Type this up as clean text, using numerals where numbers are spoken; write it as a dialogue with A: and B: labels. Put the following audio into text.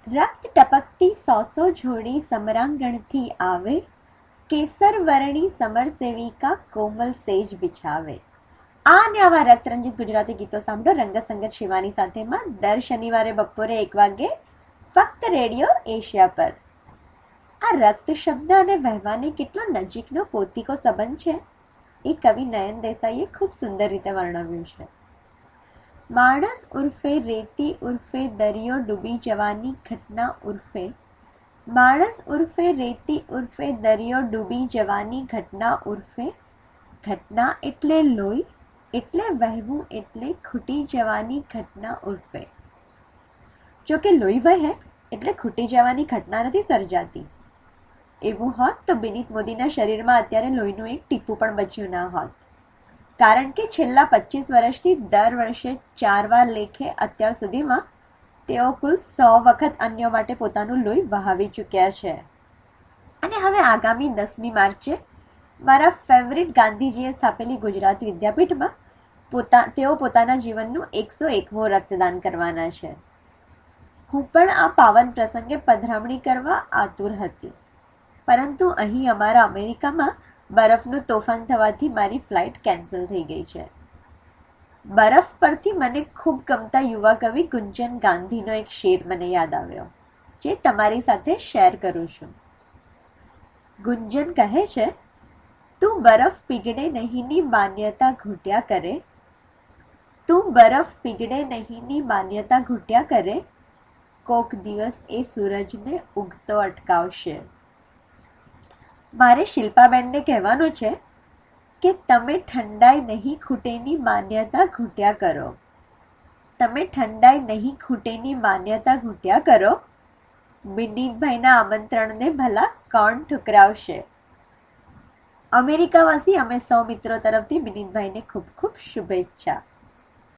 A: રક્ત ટપકતી સોસો જોડી સમરાંગણથી આવે, કેસર વર્ણી સમર સેવિકા કોમલ સેજ બિછાવે. આ અને આવા રક્તરંજિત ગુજરાતી ગીતો સાંભળો રંગત સંગત શિવાની સાથેમાં દર શનિવારે બપોરે 1 વાગે ફક્ત રેડિયો એશિયા પર. આ રક્ત શબ્દ અને વહેવાને કેટલો નજીકનો પોતીકો સંબંધ છે એ કવિ નયન દેસાઈએ ખૂબ સુંદર રીતે વર્ણવ્યું છે. માણસ ઉર્ફે રેતી ઉર્ફે દરિયો ડૂબી જવાની ઘટના ઉર્ફે, માણસ ઉર્ફે રેતી ઉર્ફે દરિયો ડૂબી જવાની ઘટના ઉર્ફે, ઘટના એટલે લોહી એટલે વહેવું એટલે ખૂટી જવાની ઘટના ઉર્ફે. જોકે લોહી વહે એટલે ખૂટી જવાની ઘટના નથી સર્જાતી. એવું હોત તો વિનીત મોદીના શરીરમાં અત્યારે લોહીનું એક ટીપું પણ બચ્યું ના હોત. કારણ કે છેલ્લા 25 વર્ષથી દર વર્ષે 4 વાર લેખે અત્યાર સુધીમાં તેઓ કુલ 100 વખત અન્યો માટે પોતાનું લોહી વહાવી ચૂક્યા છે. અને હવે આગામી 10મી માર્ચે મારા ફેવરિટ ગાંધીજીએ સ્થાપેલી ગુજરાત વિદ્યાપીઠમાં તેઓ પોતાના જીવનનું 101મું રક્તદાન કરવાના છે. હું પણ આ પાવન પ્રસંગે પધરામણી કરવા આતુર હતી, પરંતુ અહીં અમારા અમેરિકામાં બરફનું તોફાન થવાથી મારી ફ્લાઇટ કેન્સલ થઈ ગઈ છે. બરફ પરથી મને ખૂબ ગમતા યુવા કવિ ગુંજન ગાંધીનો એક શેર મને યાદ આવ્યો, જે તમારી સાથે શેર કરું છું. ગુંજન કહે છે, તું બરફ પીગળે નહીંની માન્યતા ઘૂંટ્યા કરે, તું બરફ પીગળે નહીંની માન્યતા ઘૂંટ્યા કરે, કોક દિવસ એ સૂરજને ઉગતો અટકાવશે. મારે શિલ્પાબેનને કહેવાનું છે કે તમે ઠંડાઈ નહીં ખૂટેની માન્યતા ઘૂંટ્યા કરો, તમે ઠંડાઈ નહીં ખૂટેની માન્યતા ઘૂંટ્યા કરો. વિનીતભાઈના આમંત્રણને ભલા કોણ ઠુકરાવશે. અમેરિકાવાસી અમે સૌ મિત્રો તરફથી વિનીતભાઈને ખૂબ ખૂબ શુભેચ્છા.